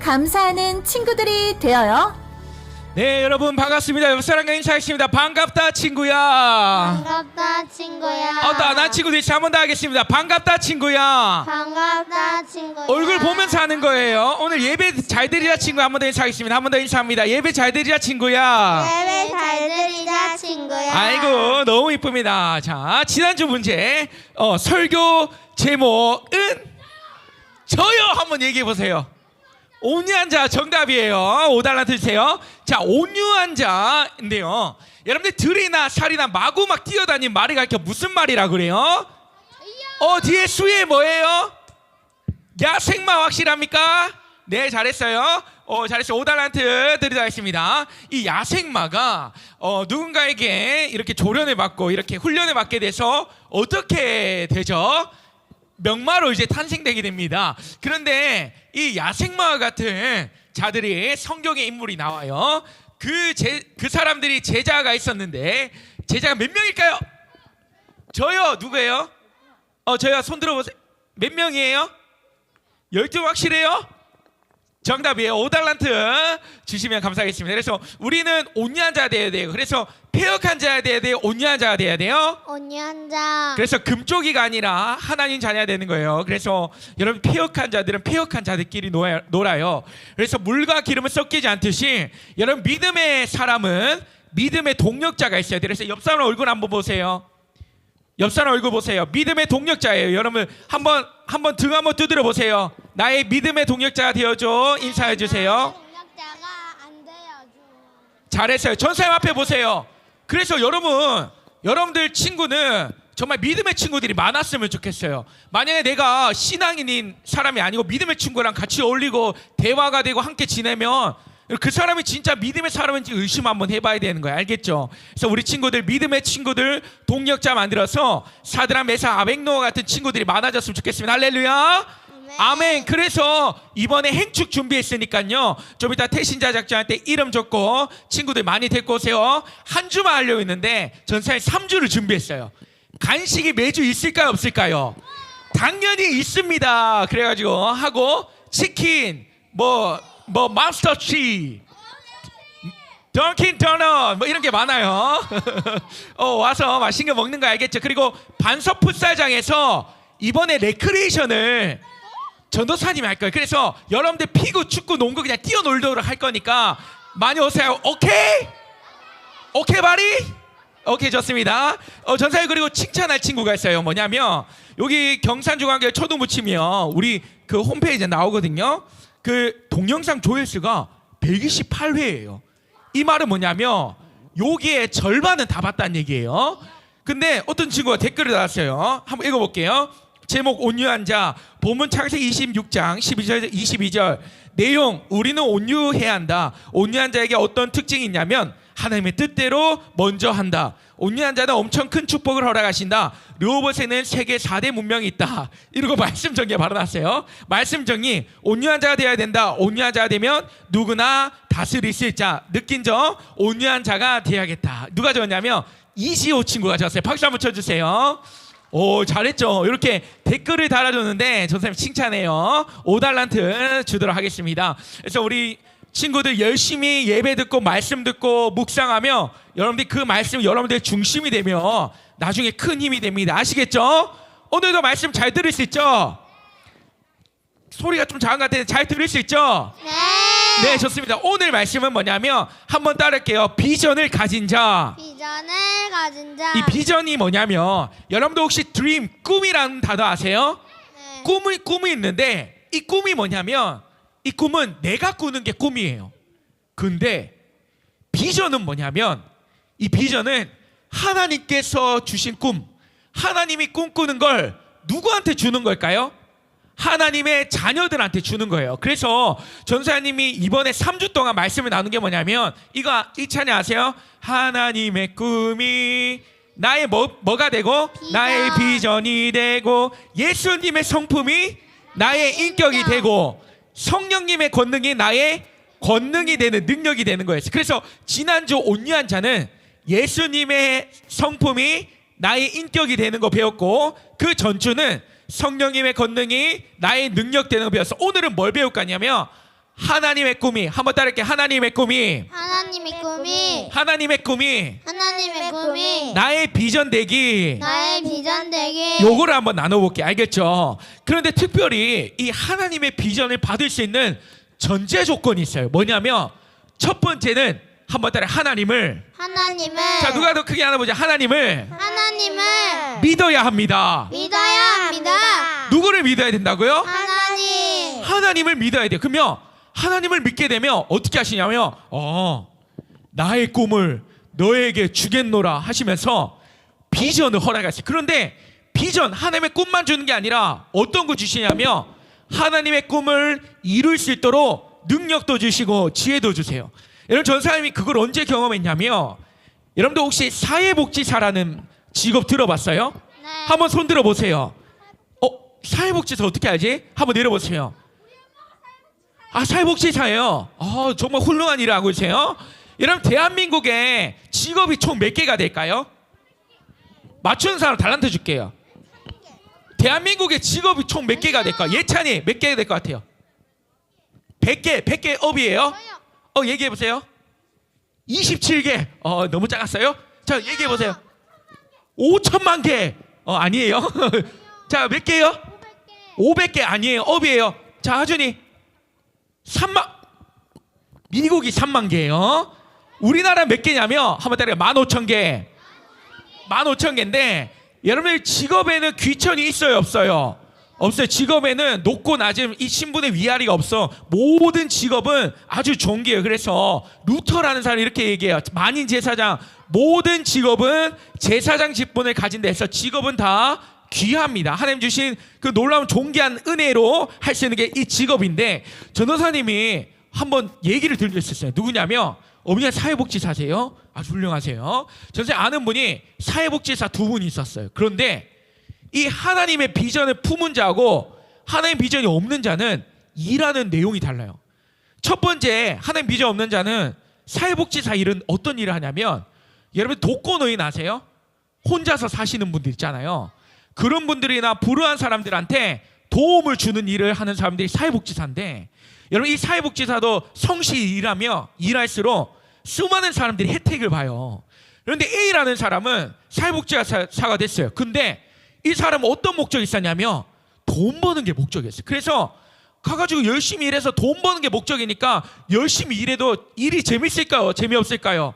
감사하는 친구들이 되어요. 네, 여러분 반갑습니다. 옆사람과 인사하겠습니다. 반갑다 친구야. 반갑다 친구야. 난 친구들 한 번 더 하겠습니다. 반갑다 친구야. 반갑다 친구야. 얼굴 보면서 하는 거예요. 오늘 예배 잘 드리자 친구야. 한 번 더 인사하겠습니다. 한 번 더 인사합니다. 예배 잘 드리자 친구야. 예배 잘 드리자 친구야. 아이고 너무 이쁩니다. 자, 지난주 문제 설교 제목은 저요. 한번 얘기해 보세요. 온유한 자 정답이에요. 5달러 주세요. 자, 온유한 자인데요. 여러분들 들이나 살이나 마구 막 뛰어다니는 말이 가르쳐 무슨 말이라 그래요? 뒤에 수에 뭐예요? 야생마 확실합니까? 네, 잘했어요. 잘했어요. 5달란트 드리도록 하겠습니다. 이 야생마가 누군가에게 이렇게 조련을 받고 이렇게 훈련을 받게 돼서 어떻게 되죠? 명마로 이제 탄생되게 됩니다. 그런데 이 야생마 같은 자들이 성경의 인물이 나와요. 그 사람들이 제자가 있었는데 제자가 몇 명일까요? 저요. 누구예요? 저요. 손 들어보세요. 몇 명이에요? 12 확실해요? 정답이에요. 5달란트 주시면 감사하겠습니다. 그래서 우리는 온유한 자가 되어야 돼요. 그래서 폐역한 자가 되어야 돼요. 온유한 자가 되어야 돼요. 온유한 자. 그래서 금쪽이가 아니라 하나님 자녀가 되는 거예요. 그래서 여러분 폐역한 자들은 폐역한 자들끼리 놀아요. 그래서 물과 기름은 섞이지 않듯이 여러분 믿음의 사람은 믿음의 동력자가 있어야 돼요. 그래서 옆 사람 얼굴 한번 보세요. 옆 사람 얼굴 보세요. 믿음의 동력자예요. 여러분 한번 등 한번 두드려 보세요. 나의 믿음의 동력자가 되어줘. 인사해 주세요. 동력자가 안 되어줘. 잘했어요. 전사님 앞에 보세요. 그래서 여러분들 친구는 정말 믿음의 친구들이 많았으면 좋겠어요. 만약에 내가 신앙인인 사람이 아니고 믿음의 친구랑 같이 어울리고 대화가 되고 함께 지내면 그 사람이 진짜 믿음의 사람인지 의심 한번 해봐야 되는 거예요. 알겠죠? 그래서 우리 친구들 믿음의 친구들 동력자 만들어서 사드락 메삭 아벳노아 같은 친구들이 많아졌으면 좋겠습니다. 할렐루야. 아멘. 그래서 이번에 행축 준비했으니까요. 좀 이따 태신자 작전할 때 이름 적고 친구들 많이 데리고 오세요. 한 주만 하려고 했는데 전사에 3주를 준비했어요. 간식이 매주 있을까요? 없을까요? 당연히 있습니다. 그래가지고 하고 치킨 맘스터치 던킨 도넛 이런 게 많아요. 와서 맛있는 거 먹는 거 알겠죠? 그리고 반석 풋살장에서 이번에 레크레이션을 전도사님이 할 거예요. 그래서 여러분들 피구, 축구, 농구 그냥 뛰어놀도록 할 거니까 많이 오세요. 오케이 바리? 오케이, 좋습니다. 전사님 그리고 칭찬할 친구가 있어요. 뭐냐면 여기 경산중앙교회 초등부 치면 우리 그 홈페이지에 나오거든요. 그 동영상 조회수가 128회예요. 이 말은 뭐냐면 여기에 절반은 다 봤다는 얘기예요. 근데 어떤 친구가 댓글을 달았어요. 한번 읽어볼게요. 제목 온유한 자, 본문 창세기 26장 12절 22절 내용, 우리는 온유해야 한다. 온유한 자에게 어떤 특징이 있냐면 하나님의 뜻대로 먼저 한다. 온유한 자는 엄청 큰 축복을 허락하신다. 르호봇에는 세계 4대 문명이 있다. 이러고 말씀 정리가 바로 났어요. 말씀 정리, 온유한 자가 되어야 된다. 온유한 자가 되면 누구나 다스릴 수 있자. 느낀 점, 온유한 자가 되어야겠다. 누가 적었냐면 이시호 친구가 적었어요. 박수 한번 쳐주세요. 잘했죠. 이렇게 댓글을 달아줬는데 선생님 칭찬해요. 5달란트 주도록 하겠습니다. 그래서 우리 친구들 열심히 예배 듣고 말씀 듣고 묵상하며 여러분들이 그 말씀 여러분들의 중심이 되며 나중에 큰 힘이 됩니다. 아시겠죠? 오늘도 말씀 잘 들을 수 있죠? 소리가 좀 작은 것 같은데 잘 들을 수 있죠? 네, 좋습니다. 오늘 말씀은 뭐냐면 한번 따를게요. 비전을 가진 자. 비전을 가진 자. 이 비전이 뭐냐면 여러분도 혹시 드림, 꿈이라는 단어 아세요? 네. 꿈이 있는데 이 꿈이 뭐냐면 이 꿈은 내가 꾸는 게 꿈이에요. 근데 비전은 뭐냐면 이 비전은 하나님께서 주신 꿈, 하나님이 꿈꾸는 걸 누구한테 주는 걸까요? 하나님의 자녀들한테 주는 거예요. 그래서 전사님이 이번에 3주 동안 말씀을 나눈 게 뭐냐면 이 찬양 아세요? 하나님의 꿈이 나의 뭐가 되고 비전. 나의 비전이 되고 예수님의 성품이 나의 인격이 되고 성령님의 권능이 나의 권능이 되는 능력이 되는 거예요. 그래서 지난주 온유한 자는 예수님의 성품이 나의 인격이 되는 거 배웠고 그 전주는 성령님의 권능이 나의 능력 되는 거 배웠어. 오늘은 뭘 배울 거냐면 하나님의 꿈이 한번 따라할게요. 하나님의 꿈이 하나님의 꿈이 하나님의 꿈이 하나님의 꿈이 나의 비전 되기. 나의 비전 되기. 요거를 한번 나눠볼게요. 알겠죠? 그런데 특별히 이 하나님의 비전을 받을 수 있는 전제 조건이 있어요. 뭐냐면 첫 번째는 한번 따라 하나님을 하나님을 자 누가 더 크게 하나 보자. 하나님을 하나님을 믿어야 합니다. 믿어야 합니다. 누구를 믿어야 된다고요? 하나님 하나님을 믿어야 돼요. 그러면 하나님을 믿게 되면 어떻게 하시냐면 나의 꿈을 너에게 주겠노라 하시면서 비전을 허락하세요. 그런데 비전 하나님의 꿈만 주는 게 아니라 어떤 거 주시냐면 하나님의 꿈을 이룰 수 있도록 능력도 주시고 지혜도 주세요. 여러분 전사님이 그걸 언제 경험했냐면 여러분들 혹시 사회복지사라는 직업 들어봤어요? 네. 한번 손 들어보세요. 사회복지사 어떻게 알지? 한번 내려보세요. 사회복지사예요. 정말 훌륭한 일을 하고 계세요. 여러분 대한민국에 직업이 총 몇 개가 될까요? 맞추는 사람 달란트 줄게요. 대한민국의 직업이 총 몇 개가 될까? 예찬이 몇 개가 될 것 같아요? 100개 업이에요? 얘기해보세요. 27개. 너무 작았어요? 자 얘기해보세요. 5천만 개. 아니에요. 자 몇 개요? 500개 아니에요. 업이에요. 자 하준이 3만. 미국이 3만 개예요. 우리나라 몇 개냐면 한번 따라해 15,000개. 15,000개인데 여러분들 직업에는 귀천이 있어요 없어요? 없어요. 직업에는 높고 낮은 이 신분의 위아래가 없어. 모든 직업은 아주 존귀해요. 그래서 루터라는 사람이 이렇게 얘기해요. 만인 제사장 모든 직업은 제사장 직분을 가진 데서 직업은 다 귀합니다. 하나님 주신 그 놀라운 존귀한 은혜로 할 수 있는 게 이 직업인데 전도사님이 한번 얘기를 들려주셨어요. 누구냐면 어머니가 사회복지사세요. 아주 훌륭하세요. 전세 아는 분이 사회복지사 2분이 있었어요. 그런데 이 하나님의 비전을 품은 자하고 하나님 비전이 없는 자는 일하는 내용이 달라요. 첫 번째 하나님 비전 없는 자는 사회복지사 일은 어떤 일을 하냐면 여러분 독거노인 아세요? 혼자서 사시는 분들 있잖아요. 그런 분들이나 불우한 사람들한테 도움을 주는 일을 하는 사람들이 사회복지사인데 여러분 이 사회복지사도 성실히 일하며 일할수록 수많은 사람들이 혜택을 봐요. 그런데 A라는 사람은 사회복지사가 됐어요. 근데 이 사람은 어떤 목적이 있었냐면 돈 버는 게 목적이었어요. 그래서 가가지고 열심히 일해서 돈 버는 게 목적이니까 열심히 일해도 일이 재밌을까요? 재미없을까요?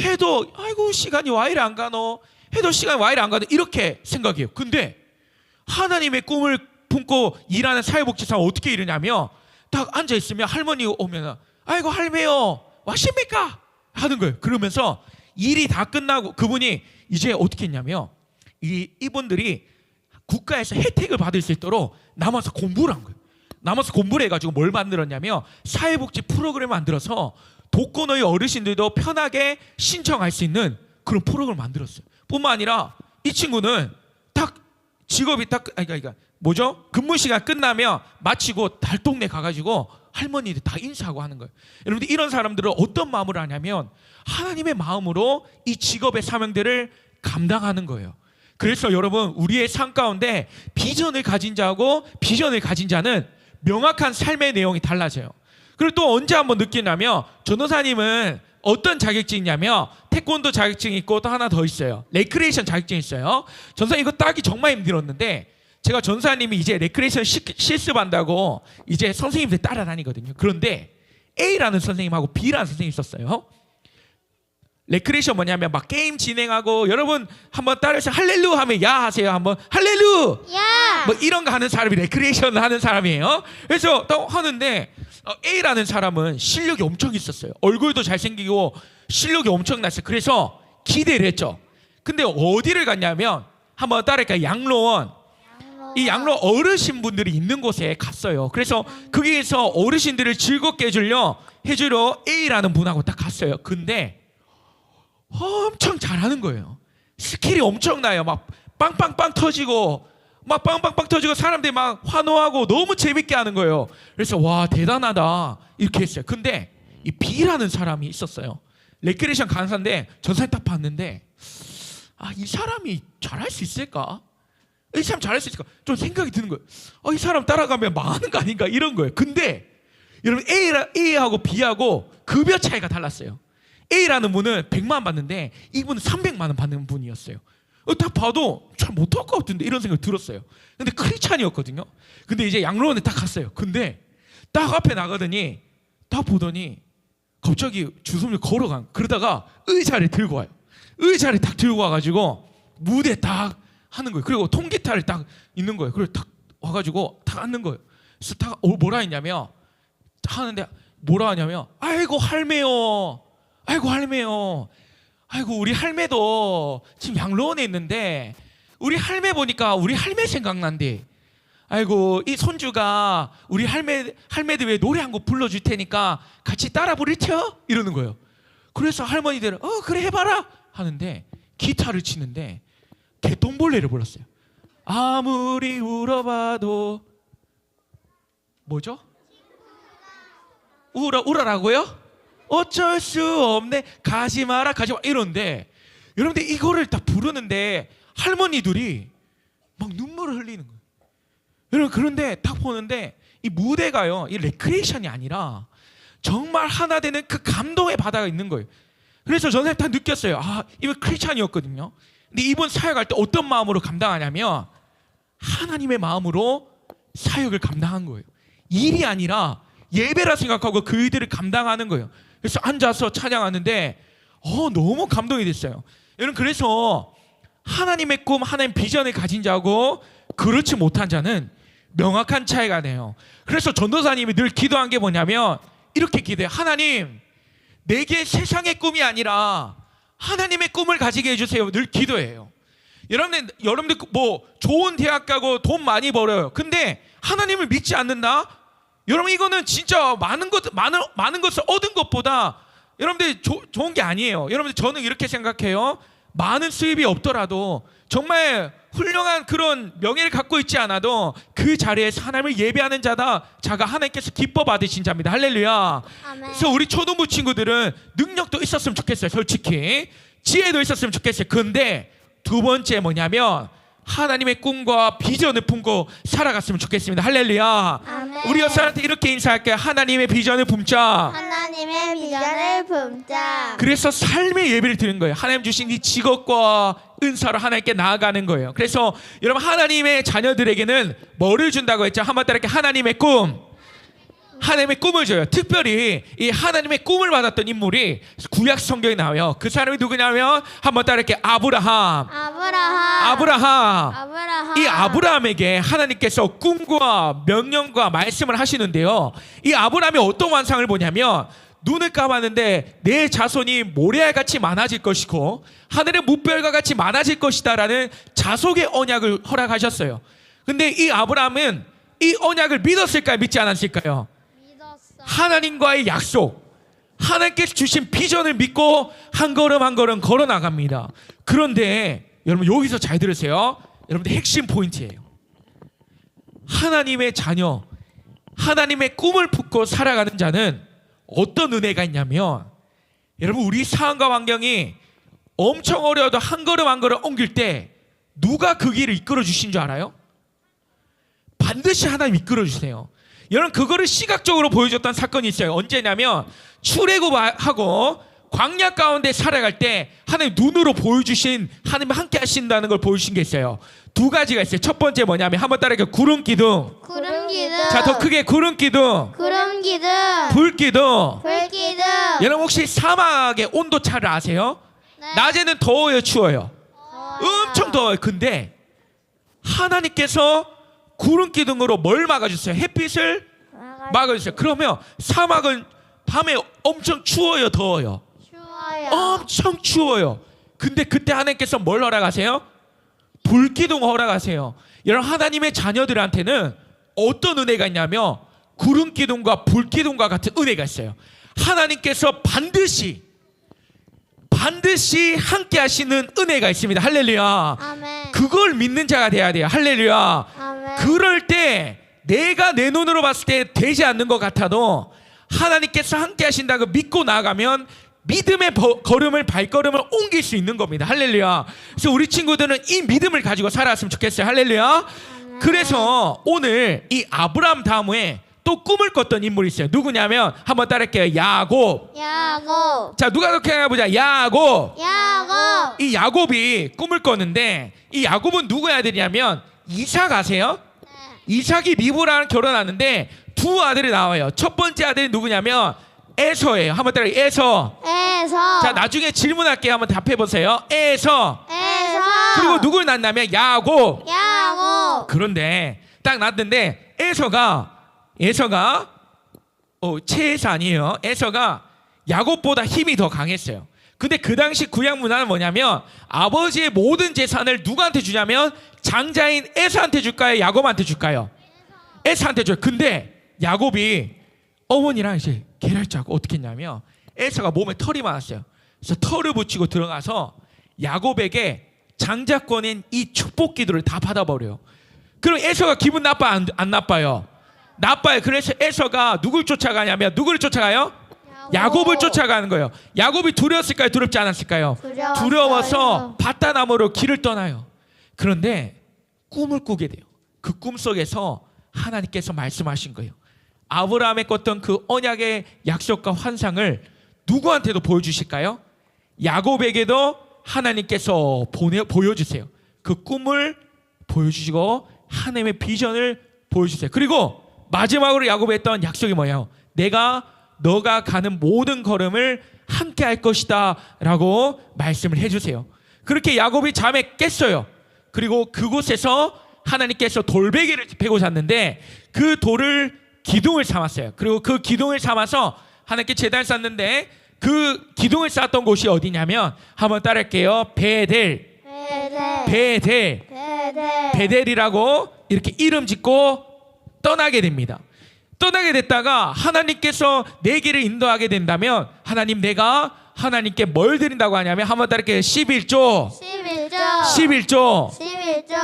해도 아이고 시간이 와 이래 안 가노? 해도 시간이 와 이래 안 가노? 이렇게 생각해요. 근데 하나님의 꿈을 품고 일하는 사회복지사는 어떻게 일하냐면 딱 앉아있으면 할머니 오면 아이고 할매요 와십니까? 하는 거예요. 그러면서 일이 다 끝나고 그분이 이제 어떻게 했냐면 이분들이 국가에서 혜택을 받을 수 있도록 남아서 공부를 한 거예요. 남아서 공부를 해가지고 뭘 만들었냐면 사회복지 프로그램을 만들어서 독거노인 어르신들도 편하게 신청할 수 있는 그런 프로그램을 만들었어요. 뿐만 아니라 이 친구는 딱 직업이 딱 뭐죠? 근무 시간 끝나면 마치고 달동네 가가지고 할머니들 다 인사하고 하는 거예요. 여러분들 이런 사람들은 어떤 마음으로 하냐면 하나님의 마음으로 이 직업의 사명들을 감당하는 거예요. 그래서 여러분 우리의 삶 가운데 비전을 가진 자하고 비전을 가진 자는 명확한 삶의 내용이 달라져요. 그리고 또 언제 한번 느끼냐면 전도사님은 어떤 자격증이 있냐면 태권도 자격증이 있고 또 하나 더 있어요. 레크레이션 자격증이 있어요. 전도사님 이거 따기 정말 힘들었는데 제가 전사님이 이제 레크레이션 실습한다고 이제 선생님들 따라다니거든요. 그런데 A라는 선생님하고 B라는 선생님이 있었어요. 레크레이션 뭐냐면 막 게임 진행하고 여러분 한번 따라해서 할렐루 하면 야 하세요. 한번 할렐루 야 뭐 이런 거 하는 사람이 레크레이션 하는 사람이에요. 그래서 또 하는데 A라는 사람은 실력이 엄청 있었어요. 얼굴도 잘생기고 실력이 엄청났어요. 그래서 기대를 했죠. 근데 어디를 갔냐면 한번 따라할까요? 양로원. 이 양로 어르신분들이 있는 곳에 갔어요. 그래서 거기에서 어르신들을 즐겁게 해주려 A라는 분하고 딱 갔어요. 근데 엄청 잘하는 거예요. 스킬이 엄청나요. 막 빵빵빵 터지고 막 빵빵빵 터지고 사람들이 막 환호하고 너무 재밌게 하는 거예요. 그래서 와 대단하다 이렇게 했어요. 근데 이 B라는 사람이 있었어요. 레크레이션 강사인데 전사님 딱 봤는데 이 사람이 잘할 수 있을까? 이 사람 잘할 수 있을까? 좀 생각이 드는 거예요. 이 사람 따라가면 망하는 거 아닌가 이런 거예요. 근데 여러분 A하고 B하고 급여 차이가 달랐어요. A라는 분은 100만 원 받는데 이분은 300만 원 받는 분이었어요. 딱 봐도 잘 못할 것 같은데 이런 생각이 들었어요. 근데 크리스찬이었거든요. 근데 이제 양로원에 딱 갔어요. 근데 딱 앞에 나가더니 딱 보더니 갑자기 주섬을 걸어간, 그러다가 의자를 들고 와요. 의자를 딱 들고 와가지고 무대에 딱 하는 거예요. 그리고 통기타를 딱 있는 거예요. 그리고 딱 와가지고 딱 앉는 거예요. 그래서 딱 뭐라 했냐면 하는데 뭐라 하냐면 아이고 할매요, 아이고 할매요, 아이고 우리 할매도 지금 양로원에 있는데 우리 할매 보니까 우리 할매 생각난대. 아이고 이 손주가 우리 할매들 왜 노래 한 곡 불러줄 테니까 같이 따라 부르죠? 이러는 거예요. 그래서 할머니들은 그래 해봐라 하는데 기타를 치는데 개똥벌레를 불렀어요. 아무리 울어봐도 뭐죠? 울어라고요? 어쩔 수 없네, 가지 마라 가지 마 이러는데, 여러분들 이거를 다 부르는데 할머니들이 막 눈물을 흘리는 거예요. 여러분 그런데 딱 보는데 이 무대가요, 이 레크레이션이 아니라 정말 하나 되는 그 감동의 바다가 있는 거예요. 그래서 저는 다 느꼈어요. 아, 이분 크리스찬이었거든요. 근데 이분 사역할 때 어떤 마음으로 감당하냐면 하나님의 마음으로 사역을 감당한 거예요. 일이 아니라 예배라 생각하고 그 일들을 감당하는 거예요. 그래서 앉아서 찬양하는데 너무 감동이 됐어요. 여러분 그래서 하나님의 꿈, 하나님의 비전을 가진 자하고 그렇지 못한 자는 명확한 차이가 나요. 그래서 전도사님이 늘 기도한 게 뭐냐면 이렇게 기도해요. 하나님, 내게 세상의 꿈이 아니라 하나님의 꿈을 가지게 해주세요. 늘 기도해요. 여러분들 뭐 좋은 대학 가고 돈 많이 벌어요. 근데 하나님을 믿지 않는다? 여러분 이거는 진짜 많은 것을 얻은 것보다 여러분들 좋은 게 아니에요. 여러분들 저는 이렇게 생각해요. 많은 수입이 없더라도 정말 훌륭한 그런 명예를 갖고 있지 않아도 그 자리에서 하나님을 예배하는 자가 하나님께서 기뻐 받으신 자입니다. 할렐루야. 아멘. 그래서 우리 초등부 친구들은 능력도 있었으면 좋겠어요. 솔직히 지혜도 있었으면 좋겠어요. 근데 두 번째 뭐냐면 하나님의 꿈과 비전을 품고 살아갔으면 좋겠습니다. 할렐루야. 아멘. 우리 여사한테 이렇게 인사할게요. 하나님의 비전을 품자. 하나님의 비전을 품자. 그래서 삶의 예배를 드리는 거예요. 하나님 주신 이 직업과 은사로 하나님께 나아가는 거예요. 그래서 여러분 하나님의 자녀들에게는 뭐를 준다고 했죠? 한번 따라 하나님의 꿈, 하나님의 꿈을 줘요. 특별히 이 하나님의 꿈을 받았던 인물이 구약 성경에 나와요. 그 사람이 누구냐면 한번 따라 아브라함. 이 아브라함에게 하나님께서 꿈과 명령과 말씀을 하시는데요. 이 아브라함이 어떤 환상을 보냐면 눈을 감았는데 내 자손이 모래알같이 많아질 것이고 하늘의 무별과 같이 많아질 것이다라는 자속의 언약을 허락하셨어요. 근데 이 아브라함은 이 언약을 믿었을까요? 믿지 않았을까요? 하나님과의 약속, 하나님께서 주신 비전을 믿고 한 걸음 한 걸음 걸어 나갑니다. 그런데 여러분 여기서 잘 들으세요. 여러분들 핵심 포인트예요. 하나님의 자녀, 하나님의 꿈을 품고 살아가는 자는 어떤 은혜가 있냐면, 여러분 우리 상황과 환경이 엄청 어려워도 한 걸음 한 걸음 옮길 때 누가 그 길을 이끌어 주신 줄 알아요? 반드시 하나님 이끌어 주세요. 여러분 그거를 시각적으로 보여줬던 사건이 있어요. 언제냐면 출애굽하고 광야 가운데 살아갈 때 하나님 눈으로 보여주신, 하나님 함께 하신다는 걸 보여주신 게 있어요. 두 가지가 있어요. 첫 번째 뭐냐면 한번 따라해요. 구름 기둥. 자, 더 크게 구름 기둥. 불 기둥. 여러분 혹시 사막의 온도 차를 아세요? 네. 낮에는 더워요, 추워요? 엄청 더워요. 근데 하나님께서 구름 기둥으로 뭘 막아주세요? 햇빛을 막아주세요. 그러면 사막은 밤에 엄청 추워요, 더워요? 엄청 추워요. 근데 그때 하나님께서 뭘 허락하세요? 불기둥 허락하세요. 여러분 하나님의 자녀들한테는 어떤 은혜가 있냐면 구름 기둥과 불 기둥과 같은 은혜가 있어요. 하나님께서 반드시 함께 하시는 은혜가 있습니다. 할렐루야. 아멘. 그걸 믿는 자가 돼야 돼요. 할렐루야. 아멘. 그럴 때 내가 내 눈으로 봤을 때 되지 않는 것 같아도 하나님께서 함께 하신다고 믿고 나아가면 믿음의 발걸음을 옮길 수 있는 겁니다. 할렐루야. 그래서 우리 친구들은 이 믿음을 가지고 살아왔으면 좋겠어요. 할렐루야. 그래서 오늘 이 아브라함 다음에 또 꿈을 꿨던 인물이 있어요. 누구냐면 한번 따라할게요. 야곱. 야곱. 자, 누가 그렇게 해보자. 야곱. 야곱. 이 야곱이 꿈을 꿨는데 이 야곱은 누구의 아들이냐면 이삭 아세요? 이삭이 리브랑 결혼하는데 두 아들이 나와요. 첫 번째 아들이 누구냐면 에서예요. 한번 따라 에서. 에서. 자, 나중에 질문할게요. 한번 답해 보세요. 에서. 에서. 그리고 누굴 낳냐면 야곱. 야곱. 그런데 딱 낳았는데 에서가 채에서 아니에요. 에서가 야곱보다 힘이 더 강했어요. 근데 그 당시 구약 문화는 뭐냐면 아버지의 모든 재산을 누구한테 주냐면 장자인 에서한테 줄까요? 야곱한테 줄까요? 에서한테 줘요. 근데 야곱이 어머니랑 이제 계략자고 어떻게 했냐면 에서가 몸에 털이 많았어요. 그래서 털을 붙이고 들어가서 야곱에게 장자권인 이 축복 기도를 다 받아버려요. 그럼 에서가 기분 나빠 안 나빠요? 나빠요. 그래서 에서가 누굴 쫓아가냐면 누구를 쫓아가요? 야곱을 쫓아가는 거예요. 야곱이 두려웠을까요? 두렵지 않았을까요? 두려워서 바다나무로 길을 떠나요. 그런데 꿈을 꾸게 돼요. 그 꿈 속에서 하나님께서 말씀하신 거예요. 아브라함의 꿨던 그 언약의 약속과 환상을 누구한테도 보여주실까요? 야곱에게도 하나님께서 보여주세요. 그 꿈을 보여주시고 하나님의 비전을 보여주세요. 그리고 마지막으로 야곱이 했던 약속이 뭐예요? 내가 너가 가는 모든 걸음을 함께 할 것이다 라고 말씀을 해주세요. 그렇게 야곱이 잠에 깼어요. 그리고 그곳에서 하나님께서 돌베개를 베고 잤는데 그 돌을 기둥을 삼았어요. 그리고 그 기둥을 삼아서 하나님께 제단을 쌓는데 그 기둥을 쌓았던 곳이 어디냐면 한번 따라할게요. 베델이라고 이렇게 이름 짓고 떠나게 됩니다. 떠나게 됐다가 하나님께서 내 길을 인도하게 된다면 하나님 내가 하나님께 뭘 드린다고 하냐면 한번 따라할게요. 11조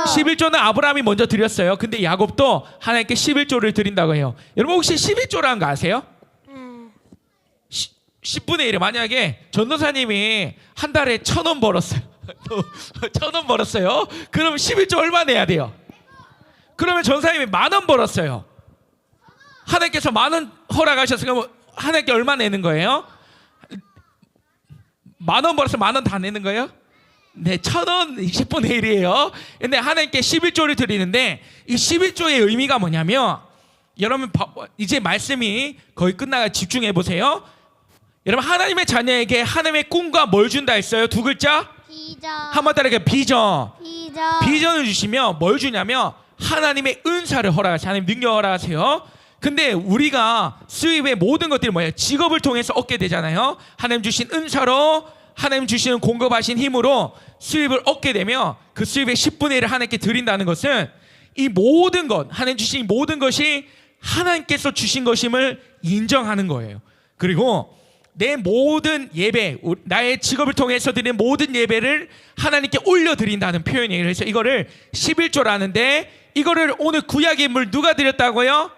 11조는 아브라함이 먼저 드렸어요. 근데 야곱도 하나님께 11조를 드린다고 해요. 여러분 혹시 11조라는 거 아세요? 10분의 1에 만약에 전도사님이 한 달에 1,000원 벌었어요. 1,000원 벌었어요. 그럼 11조 얼마 내야 돼요? 그러면 전사님이 10,000원 벌었어요. 하나님께서 10,000원 허락하셨으면 하나님께 얼마 내는 거예요? 10,000원 벌어서 10,000원 다 내는 거예요? 네, 1,000원 20분의 1이에요. 근데 하나님께 11조를 드리는데 이 11조의 의미가 뭐냐면 여러분 이제 말씀이 거의 끝나가 집중해 보세요. 여러분 하나님의 자녀에게 하나님의 꿈과 뭘 준다 했어요? 두 글자? 비전. 한번 따라해 비전을 주시면 뭘 주냐면 하나님의 은사를 허락하세요. 하나님 능력 허락하세요. 근데 우리가 수입의 모든 것들이 뭐예요? 직업을 통해서 얻게 되잖아요. 하나님 주신 은사로 하나님 주시는 공급하신 힘으로 수입을 얻게 되면 그 수입의 10분의 1을 하나님께 드린다는 것은 이 모든 것 하나님 주신 모든 것이 하나님께서 주신 것임을 인정하는 거예요. 그리고 내 모든 예배 나의 직업을 통해서 드리는 모든 예배를 하나님께 올려드린다는 표현이에요. 그래서 이거를 11조라는데 이거를 오늘 구약의 인물 누가 드렸다고요?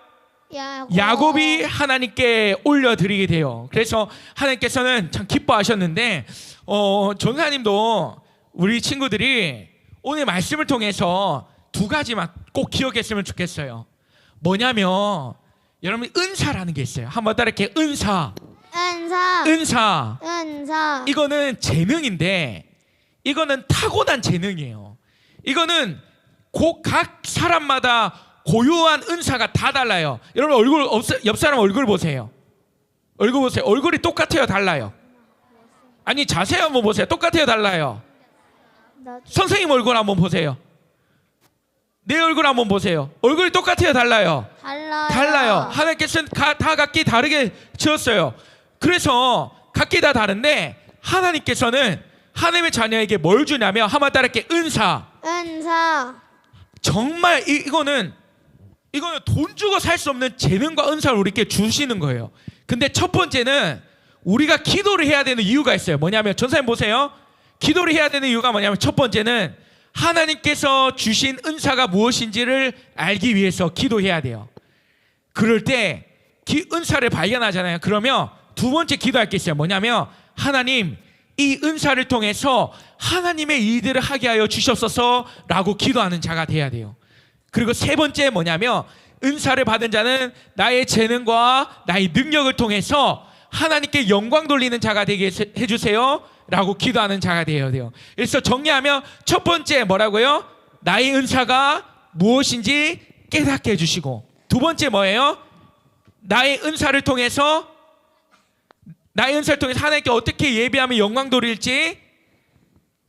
야곱이 하나님께 올려드리게 돼요. 그래서 하나님께서는 참 기뻐하셨는데 전사님도 우리 친구들이 오늘 말씀을 통해서 두 가지만 꼭 기억했으면 좋겠어요. 뭐냐면 여러분 은사라는 게 있어요. 한번 따라할게요. 은사. 이거는 재능인데 이거는 타고난 재능이에요. 이거는 각 사람마다 고유한 은사가 다 달라요. 여러분 옆 사람 얼굴 보세요. 얼굴이 똑같아요, 달라요? 아니 자세히 한번 보세요. 똑같아요, 달라요? 선생님 얼굴 한번 보세요. 내 얼굴 한번 보세요. 얼굴이 똑같아요, 달라요? 달라요. 하나님께서는 다 각기 다르게 지었어요. 그래서 각기 다 다른데 하나님께서는 하나님의 자녀에게 뭘 주냐면 한번 따라할게. 은사. 정말 이거는 돈 주고 살 수 없는 재능과 은사를 우리에게 주시는 거예요. 근데 첫 번째는 우리가 기도를 해야 되는 이유가 있어요. 뭐냐면 전사님 보세요. 기도를 해야 되는 이유가 뭐냐면 첫 번째는 하나님께서 주신 은사가 무엇인지를 알기 위해서 기도해야 돼요. 그럴 때 은사를 발견하잖아요. 그러면 두 번째 기도할 게 있어요. 뭐냐면 하나님 이 은사를 통해서 하나님의 일들을 하게 하여 주시옵소서라고 기도하는 자가 돼야 돼요. 그리고 세 번째 뭐냐면 은사를 받은 자는 나의 재능과 나의 능력을 통해서 하나님께 영광 돌리는 자가 되게 해주세요 라고 기도하는 자가 되어야 돼요. 그래서 정리하면 첫 번째 뭐라고요? 나의 은사가 무엇인지 깨닫게 해주시고, 두 번째 뭐예요? 나의 은사를 통해서 하나님께 어떻게 예배하면 영광 돌릴지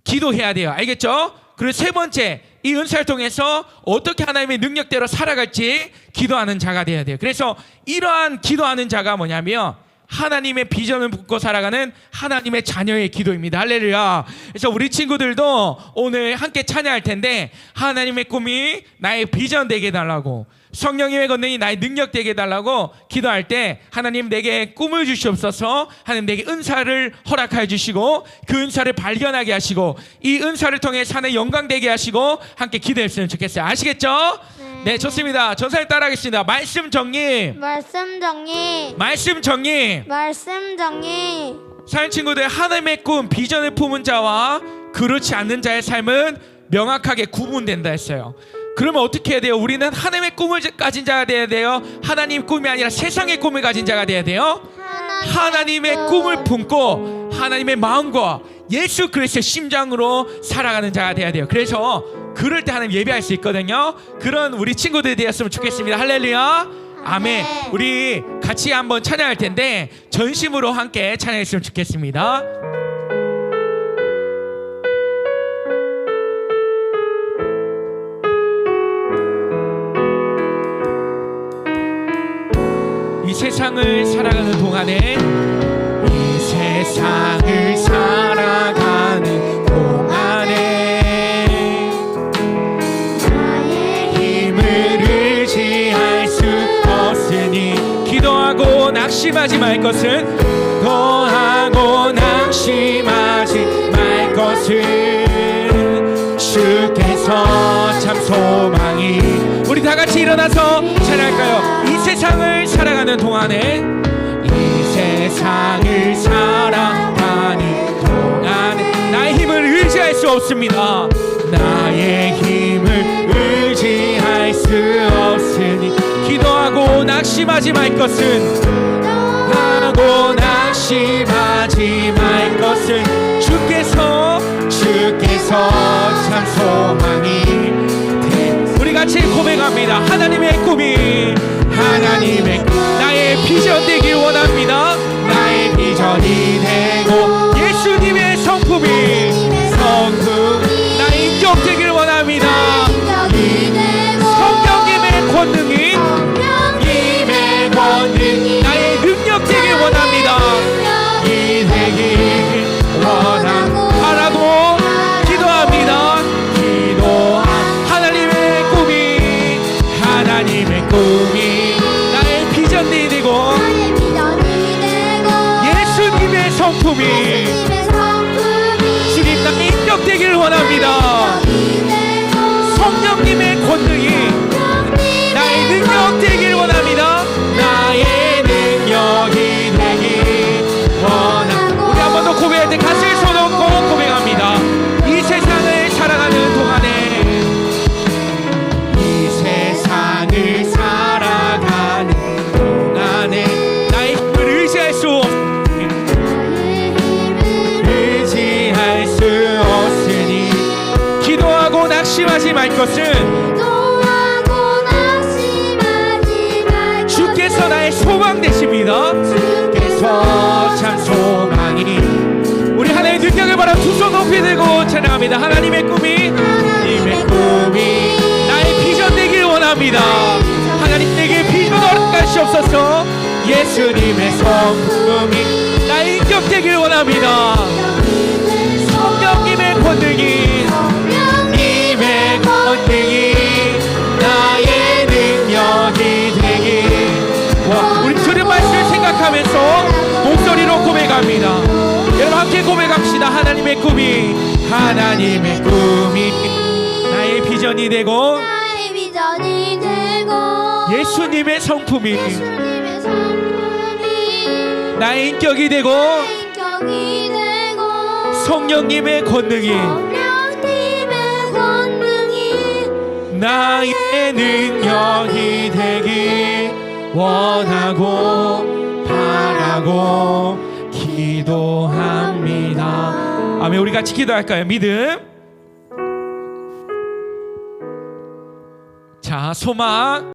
기도해야 돼요. 알겠죠? 그리고 세 번째, 이 은사를 통해서 어떻게 하나님의 능력대로 살아갈지 기도하는 자가 되어야 돼요. 그래서 이러한 기도하는 자가 뭐냐면 하나님의 비전을 붙고 살아가는 하나님의 자녀의 기도입니다. 할렐루야. 그래서 우리 친구들도 오늘 함께 찬양할 텐데, 하나님의 꿈이 나의 비전 되게 해달라고, 성령님의 권능이 나의 능력 되게 해달라고 기도할 때, 하나님 내게 꿈을 주시옵소서, 하나님 내게 은사를 허락하여 주시고 그 은사를 발견하게 하시고 이 은사를 통해 산에 영광 되게 하시고 함께 기도했으면 좋겠어요. 아시겠죠? 네, 좋습니다. 전사님 따라하겠습니다. 말씀 정리. 말씀 정리. 말씀 정리. 말씀 정리. 사연 친구들, 하나님의 꿈, 비전을 품은 자와 그렇지 않는 자의 삶은 명확하게 구분된다 했어요. 그러면 어떻게 해야 돼요? 우리는 하나님의 꿈을 가진 자가 돼야 돼요? 하나님 꿈이 아니라 세상의 꿈을 가진 자가 돼야 돼요? 하나님의 꿈을 품고 하나님의 마음과 예수 그리스도의 심장으로 살아가는 자가 돼야 돼요. 그래서 그럴 때 하나님 예배할 수 있거든요. 그런 우리 친구들이 되었으면 좋겠습니다. 할렐루야. 아멘. 우리 같이 한번 찬양할 텐데 전심으로 함께 찬양했으면 좋겠습니다. 이 세상을 살아가는 동안에, 이 세상을 살아가는 동안에 나의 힘을 의지할 수 없으니 기도하고 낙심하지 말 것은, 기도하고 낙심하지 말 것은 주께서 참 소망이. 우리 다 같이 일어나서 찬양할까요? 이 세상을 살아가는 동안에, 이 세상을 살아가는 동안에 나의 힘을 의지할 수 없습니다. 나의 힘을 의지할 수 없으니 기도하고 낙심하지 말 것은, 기도하고 낙심하지 말 것은 주께서 참 소망이. 우리 같이 고백합니다. 하나님의 꿈이, 하나님의 꿈, 나의 비전 되길 원합니다. 나의 비전이 되고 예수님의 성품이 나의 인격 되길 원합니다. 성령님의 권능이 나의 능력 되길 원합니다. 이 되길 원하고 기도합니다. 하나님의 꿈이 나의 비전이 되고 예수님의 성품이 주님 나의 인격 되기를 원합니다. 성령님의 권능이 나의 능력 되기를 원합니다. 나의 능력이 되길 원합니다. 우리 한 번 더 고백할 때 가슴에 손 얹고 고백합니다. 이 세상을 살아가는 동안에, 세상을 살아가는 동안에 나의 힘을 의지할 수 없으니 기도하고 낙심하지 말 것은, 주께서 나의 소망 되십니다. 주께서 참 소망이. 우리 하나님의 능력을 바라 두 손 높이 들고 찬양합니다. 하나님의 꿈이 나의 비전 되길 원합니다. 하나님 내게 비전 허락하시옵소서. 예수님의 성품이 나의 인격 되길 원합니다. 성령님의 권능이 나의 능력이 되길. 우리 들은 말씀을 생각하면서 목소리로 고백합니다. 여러분 함께 고백합시다. 하나님의 꿈이 나의 비전이 되고 예수님의 성품이 나의 인격이 되고 성령님의 권능이 나의 능력이 되길 원하고 바라고 기도합니다. 아멘. 우리 같이 기도할까요? 믿음, 자, 소망,